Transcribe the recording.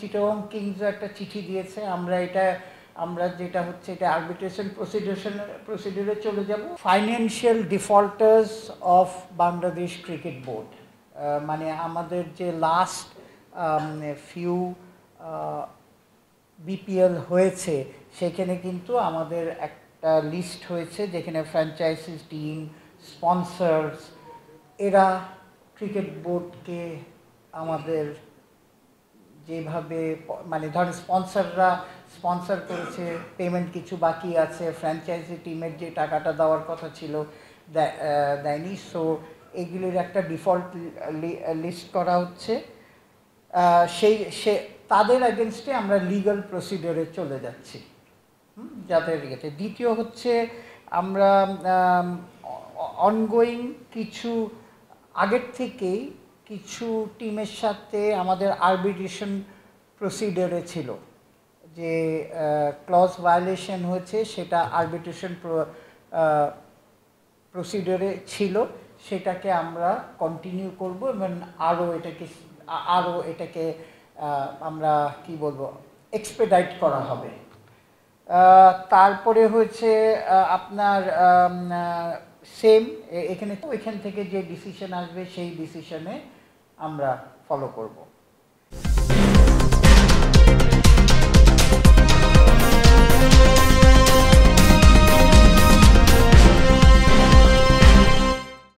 চিটাগং কিংসও একটা চিঠি দিয়েছে। আমরা যেটা হচ্ছে এটা আরবিট্রেশন প্রসিডিউরে চলে যাব। Financial defaulters of Bangladesh cricket board, মানে আমাদের যে লাস্ট ফিউ বিপিএল হয়েছে সেখানে কিন্তু আমাদের একটা লিস্ট হয়েছে যেখানে ফ্র্যাঞ্চাইজি টিম, স্পন্সর্স, এরা ক্রিকেট বোর্ডকে আমাদের যেভাবে মানে ধরেন স্পন্সর করেছে, পেমেন্ট কিছু বাকি আছে, ফ্র্যাঞ্চাইজি টিমের যে টাকাটা দেওয়ার কথা ছিল দেয়নি, সো এগুলির একটা ডিফল্ট লিস্ট করা হচ্ছে। তাদের এগেনস্টে আমরা লিগ্যাল প্রসিডিওরে চলে যাচ্ছি যাদের ইয়েতে। দ্বিতীয় হচ্ছে আমরা অনগোয়িং কিছু আগের থেকেই কিছু টিমের সাথে আমাদের আরবিট্রেশন প্রসিডিওরে ছিল, যে ক্লজ ভায়োলেশন হয়েছে সেটা আরবিট্রেশন প্রসিডিওরে ছিল, সেটাকে আমরা কন্টিনিউ করব এবং আরও এটাকে আমরা কি বলবো এক্সপেডাইট করা হবে। তারপরে হচ্ছে আপনার সেম এখান থেকে যে ডিসিশন আসবে সেই ডিসিশনে আমরা ফলো করব।